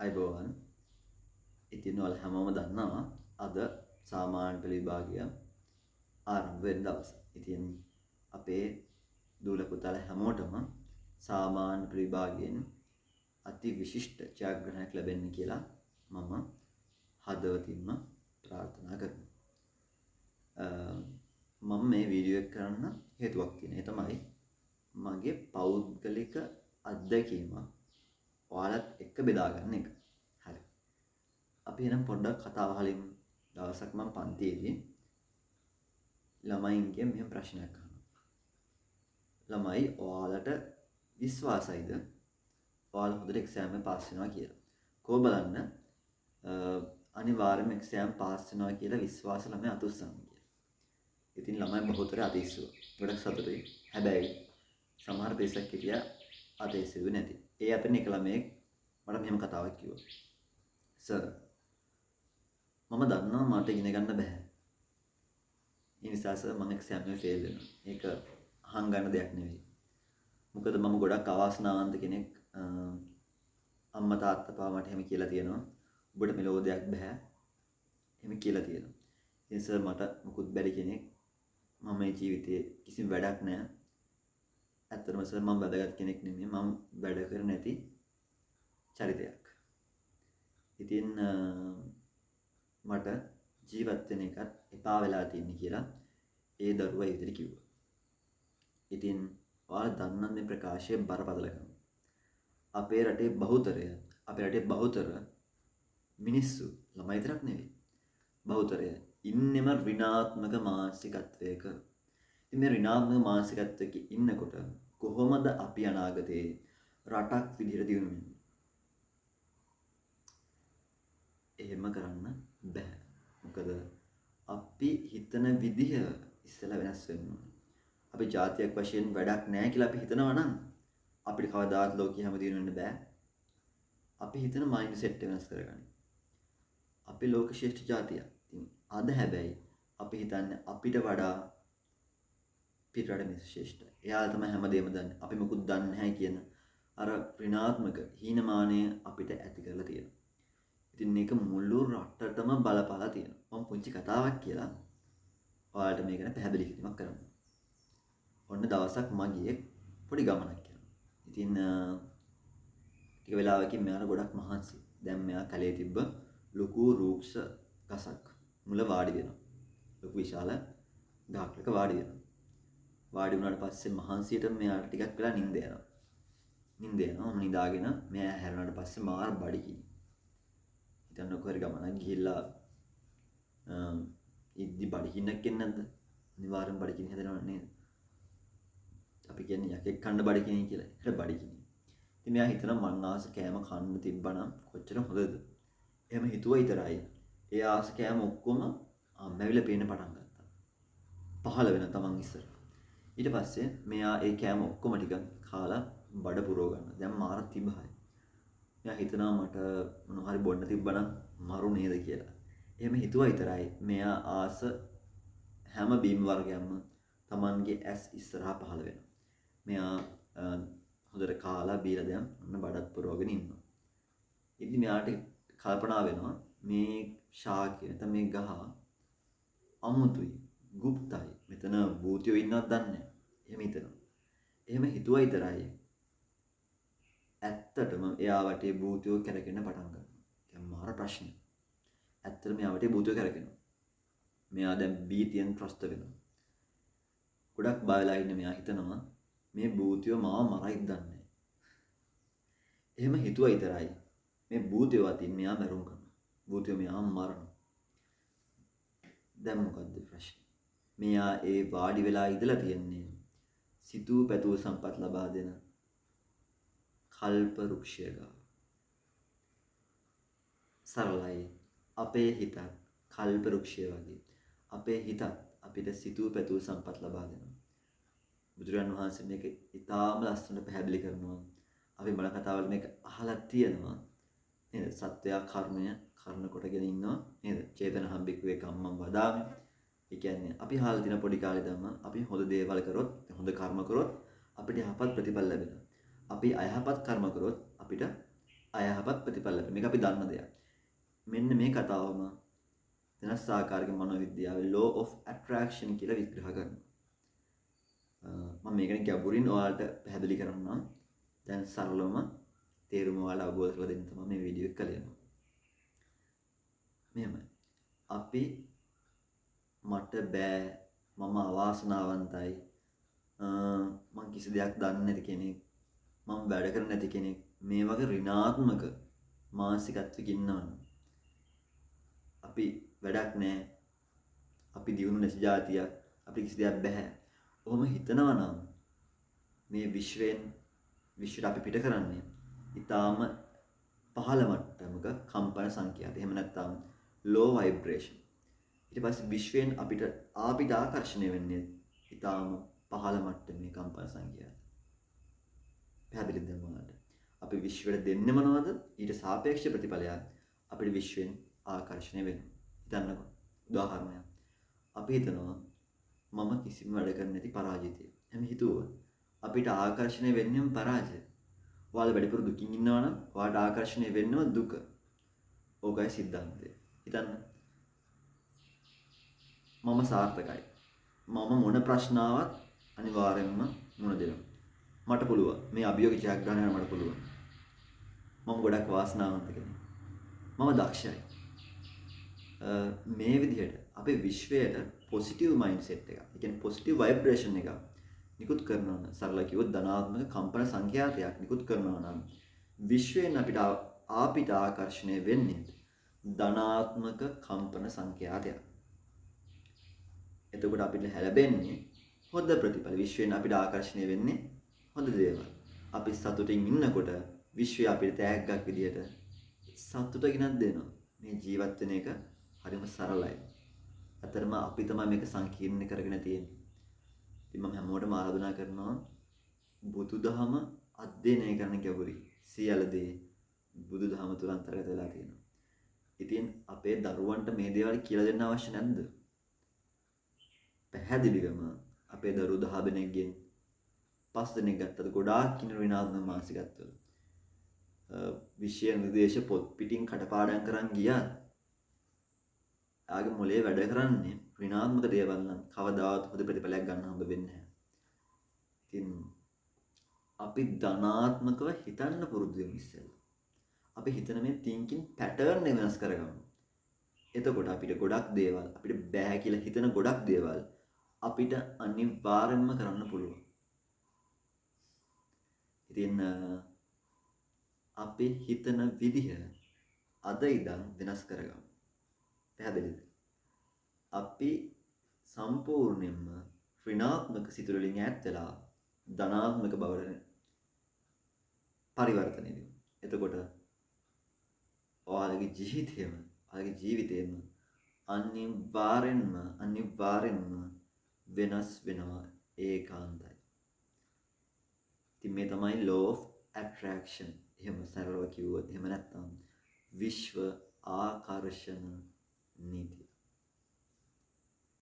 අයිබෝවන් ඉතින් ඔයාලා හැමෝම දන්නවා අද සාමාන්‍ය පෙළ විභාගය ආරම්භ වෙන දවස. ඉතින් අපේ දූල පුතාලා හැමෝටම සාමාන්‍ය පෙළ විභාගයෙන් අති විශිෂ්ට ජයග්‍රහණයක් ලැබෙන්න කියලා මම හදවතින්ම ප්‍රාර්ථනා කරනවා. මම මේ වීඩියෝ එක කරන්න හේතුවක් තියෙනවා. ඒ තමයි මගේ පෞද්ගලික අත්දැකීම ඔයාලත් එක්ක බෙදා ගන්න එක. හරි. අපි එහෙනම් පොඩ්ඩක් කතාව අහලින්. දවසක් මම පන්තියේදී ළමයින්ගෙන් මෙහෙම ප්‍රශ්නයක් අහනවා. ළමයි ඔයාලට විශ්වාසයිද ඔයාලා හොඳට එක්සෑම් එක පාස් වෙනවා කියලා? කො බලන්න අනිවාර්යයෙන්ම එක්සෑම් පාස් වෙනවා කියලා විශ්වාස ළමයි අත උස්සන්න කියලා. ඉතින් ළමයි බොහෝතරය අත ඉස්සුවා. ගොඩක් සතුටුයි. හැබැයි සමහර පිරිසක් හිටියා අත ඉස්සුවේ නැති. ඒ අතරින් එක ළමයෙක් මට මෙහෙම කතාවක් කිව්වා. සර් මම දන්නවා මට ඉගෙන ගන්න බෑ. ඒ නිසා සර් මම එක්සෑම් එකේ ෆේල් වෙනවා. ඒක අහන් ගන්න දෙයක් නෙවෙයි. මොකද මම ගොඩක් අවාසනාවන්ත කෙනෙක්. අම්මා තාත්තා පවා මට එහෙම කියලා තියෙනවා. ඔබට මෙලෝ දෙයක් බෑ. එහෙම කියලා තියෙනවා. ඉතින් සර් මට මුකුත් බැරි කෙනෙක්. මම මේ ජීවිතේ කිසිම වැඩක් නෑ. ඇත්තටම සර් මම වැදගත් කෙනෙක් නෙමෙයි. මම වැඩ කර නැති චරිතයක්. ඉතින් මට ජීවත් වෙන එකත් එපා වෙලා තියෙන්නේ කියලා ඒ දරුවා ඉදිරි කිව්වා. ඉතින් ඔයාලා දන්නත් මේ ප්‍රකාශය බරපතලකම. අපේ රටේ බහුතර මිනිස්සු ළමයි විතරක් නෙවෙයි. බහුතරය ඉන්නෙම ඍණාත්මක මානසිකත්වයක. ඉතින් මේ ඍණාත්මක මානසිකත්වයක ඉන්නකොට කොහොමද අපි අනාගතේ රටක් විදිහට දියුණු වෙන්නේ? එහෙම කරන්න බෑ. මොකද අපි හිතන විදිහ ඉස්සෙල්ලා වෙනස් වෙන්න ඕනේ. අපි ජාතියක් වශයෙන් වැඩක් නැහැ කියලා අපි හිතනවා නම් අපිට කවදාවත් ලෝකෙ හැම දිනු වෙන්න බෑ. අපි හිතන මයින්ඩ් සෙට් එක වෙනස් කරගන්න. අපි ලෝක ශ්‍රේෂ්ඨ ජාතියක්. ඉතින් අද හැබැයි අපි හිතන්නේ අපිට වඩා පිටරට මිනිස්සු ශ්‍රේෂ්ඨයි. එයාලා තමයි හැමදේම දන්නේ. අපි මොකුත් දන්නේ නැහැ කියන අර ඍණාත්මක හීනමානය අපිට ඇති කරලා තියෙනවා. ඉතින් මේක මුළු රටටම බලපාලා තියෙනවා. මම පුංචි කතාවක් කියලා ඔයාලට මේක ගැන පැහැදිලි කිරීමක් කරන්න. ඔන්න දවසක් මගේ පොඩි ගමනක් යනවා. ඉතින් ටික වෙලාවකින් මෙයාට ගොඩක් මහන්සි. දැන් මෙයා කලේ තිබ්බ ලොකු රූක්ෂ ගසක් මුල වාඩි වෙනවා. ලොකු විශාල ගහක් වාඩි වෙනවා. වාඩි වුණාට පස්සේ මහන්සියට මෙයාට ටිකක් වෙලා නිින්ද යනවා. මම නිදාගෙන මෙයා හැරුණාට පස්සේ මාර බඩගිනි. හිතන්නකෝ හරි ගමනක් ගිහිල්ලා ඉද්දි බඩගින්නක් එන්නේ නැද්ද? අනිවාර්යෙන් බඩගිනි හැදෙනව නේද? අපි කියන්නේ යකෙක් කන්න බඩගිනි කියලා. ඒක බඩගිනි. ඉතින් මෙයා හිතනවා මං ආස කෑම කන්න තිබ්බනම් කොච්චර හොඳද? එහෙම හිතුවා විතරයි. ඒ ආස කෑම ඔක්කොම මැවිලා පේන්න පටන් ගත්තා. පහළ වෙන තමන් ඉස්සර. ඊට පස්සේ මෙයා ඒ කෑම ඔක්කොම ටික කාලා බඩ පුරව ගන්න. දැන් මාර තිබහයි. මෙයා හිතනවා මට මොනවා හරි බොන්න තිබ්බනම් මරු නේද කියලා. එහෙම හිතුවා විතරයි. මෙයා ආස හැම බීම් වර්ගයක්ම තමන්ගේ ඇස් ඉස්සරහා පහළ වෙනවා. මෙයා හොඳට කාලා බීලා දැන් ඔන්න බඩත් පුරවගෙන ඉන්නවා. ඉතින් මෙයාට කල්පනා වෙනවා මේ ශාකය නැත්නම් මේ ගහ අමුතුයි, গুপ্তයි. මෙතන භූතයෝ ඉන්නවද දන්නේ නැහැ. එහෙම හිතනවා. එහෙම හිතුවා විතරයි. ඇත්තටම එයා වටේ භූතයෝ කැරකෙන්න පටන් ගන්නවා. දැන් මාර ප්‍රශ්නයක්. ඇත්තටම එයා වටේ භූතයෝ කැරකෙනවා. මෙයා දැන් බීතියෙන් ත්‍රස්ත වෙනවා. ගොඩක් බය වෙලා ඉන්න මෙයා හිතනවා මේ භූතයෝ මාව මරයිද දන්නේ නැහැ. එහෙම හිතුවා විතරයි. මේ භූතයෝ අතින් මෙයා මැරුම් කරනවා. භූතයෝ මෙයාව මරනවා. දැන් මොකද්ද ප්‍රශ්නේ? මෙයා ඒ වාඩි වෙලා ඉඳලා තියන්නේ සිතූ පැතූ සම්පත් ලබා දෙන කල්ප වෘක්ෂය ගාව. සරලයි. අපේ හිතත් කල්ප වෘක්ෂය වගේ. අපේ හිතත් අපිට සිතූ පැතූ සම්පත් ලබා දෙනවා. බුදුරජාණන් වහන්සේ මේක ඉතාම ලස්සනට පැහැදිලි කරනවා. අපි බණ කතාවල මේක අහලා තියෙනවා. නේද? සත්වයා කර්මය කර්ණ කොටගෙන ඉන්නවා. නේද? චේතනහම් බික්කවේ කම්මං වදාමි. ඒ කියන්නේ අපි අහලා තියෙන පොඩි කාලේ ධම්ම අපි හොඳ දේවල් කරොත්, හොඳ කර්ම කරොත් අපිට යහපත් ප්‍රතිඵල ලැබෙනවා. අපි අයහපත් කර්ම කරොත් අපිට අයහපත් ප්‍රතිඵල ලැබෙනවා. මේක අපි දන්න දෙයක්. මෙන්න මේ කතාවම වෙනස් ආකාරයක මනෝවිද්‍යාවේ law of attraction කියලා විග්‍රහ කරනවා. මම මේකෙන් ගැඹුරින් ඔයාලට පැහැදිලි කරන්නම්. දැන් සරලවම තේරුම ඔයාලට අවබෝධ කරලා දෙන්න තමයි මේ වීඩියෝ එක කළේ. මෙහෙමයි. අපි මට බෑ, මම අවාසනාවන්තයි, මම කිසි දෙයක් දන්නේ නැති කෙනෙක්, මම වැඩ කරන්නේ නැති කෙනෙක්, මේ වගේ ඍණාත්මක මානසිකත්වයක ඉන්නවනම් අපි වැඩක් නැහැ, අපි දියුණු නැති જાතියක්, අපි කිසි දෙයක් බෑ. ඔහොම හිතනවා නම් මේ විශ්වයට අපි පිට කරන්නේ ඊටාම පහළ මට්ටමක කම්පන සංඛ්‍යාත. එහෙම නැත්නම් low vibration. ඊට පස්සේ විශ්වයෙන් අපිට ආකර්ෂණය වෙන්නේ ඊටාම පහළ මට්ටමේ කම්පන සංඛ්‍යාත. පැහැදිලිද මොනවද? අපි විශ්වයට දෙන්නේ මොනවද? ඊට සාපේක්ෂ ප්‍රතිඵලයක් අපිට විශ්වයෙන් ආකර්ෂණය වෙනවා. හිතන්නකෝ. උදාහරණයක්. අපි හිතනවා මම කිසිම වැඩ කරන්නේ නැති පරාජිතයෙක්. එහෙම හිතුවොත් අපිට ආකර්ෂණය වෙන්නේම පරාජය. ඔයාලා වැඩිපුර දුකින් ඉන්නවා නම් ඔයාලට ආකර්ෂණය වෙන්නම දුක. ඕකයි සිද්ධාන්තය. හිතන්න. මම සාර්ථකයි. මම මොන ප්‍රශ්නාවක් අනිවාර්යෙන්ම මුණ දෙනවා. මට පුළුවන්. මේ අභියෝග ජයග්‍රහණය කරන්න මට පුළුවන්. මම ගොඩක් වාසනාවන්ත කෙනෙක්. මම දක්ෂයි. මේ විදිහට අපේ විශ්වයට පොසිටිව් මයින්ඩ්සෙට් එකක්. ඒ කියන්නේ පොසිටිව් ভাইබ්‍රේෂන් එකක් නිකුත් කරනවා නම් සරලව කිව්වොත් ධනාත්මක කම්පන සංඛ්‍යාතයක් නිකුත් කරනවා නම් විශ්වයෙන් අපිට ආකර්ෂණය වෙන්නේ ධනාත්මක කම්පන සංඛ්‍යාතයක්. එතකොට අපිට ලැබෙන්නේ හොඳ ප්‍රතිඵල. විශ්වයෙන් අපිට ආකර්ෂණය වෙන්නේ හොඳ දේවල්. අපි සතුටින් ඉන්නකොට විශ්වය අපිට තෑග්ගක් විදියට සතුට ගෙනත් දෙනවා. මේ ජීවත් වෙන එක හරිම සරලයි. අතරම අපි තමයි මේක සංකීර්ණ කරගෙන තියෙන්නේ. ඉතින් මම හැමෝටම ආරාධනා කරනවා බුදුදහම අධ්‍යයනය කරන ගැඹුරි සියලු දේ බුදුදහම තුල අන්තර්ගත වෙලා තියෙනවා. ඉතින් අපේ දරුවන්ට මේ දේවල් කියලා දෙන්න අවශ්‍ය නැද්ද? පැහැදිලිවම අපේ දරුවෝ 10 දෙනෙක්ගෙන් 5 දෙනෙක් ගත්තද ගොඩාක් කින ඍණාත්මක මානසිකත්වවල. විෂය නිර්දේශ පොත් පිටින් කටපාඩම් කරන් ගියත් ආගේ මොලේ වැඩ කරන්නේ ඍණාත්මක දේවල් නම් කවදාවත් හොඳ ප්‍රතිඵලයක් ගන්න හම්බ වෙන්නේ නැහැ. ඉතින් අපි ධනාත්මකව හිතන්න පුරුදු වෙමු ඉස්සෙල්ලා. අපි හිතන මේ thinking pattern එක වෙනස් කරගමු. එතකොට අපිට ගොඩක් දේවල් අපිට බෑ කියලා හිතන ගොඩක් දේවල් අපිට අනිවාර්යෙන්ම කරන්න පුළුවන්. ඉතින් අපි හිතන විදිහ අද ඉඳන් වෙනස් කරගමු. පැහැදිලිද? අපි සම්පූර්ණයෙන්ම ඍණාත්මක සිතුවිලි වලින් ඈත් වෙලා ධනාත්මක බවට පරිවර්තනය වෙමු. එතකොට ඔයාලගේ ජීවිතේම අනිවාර්යෙන්ම වෙනස් වෙනවා ඒකාන්තයි. ඉතින් මේ තමයි law of attraction. එහෙම සරලව කිව්වොත් එහෙම නැත්නම් විශ්ව ආකර්ෂණ නීති.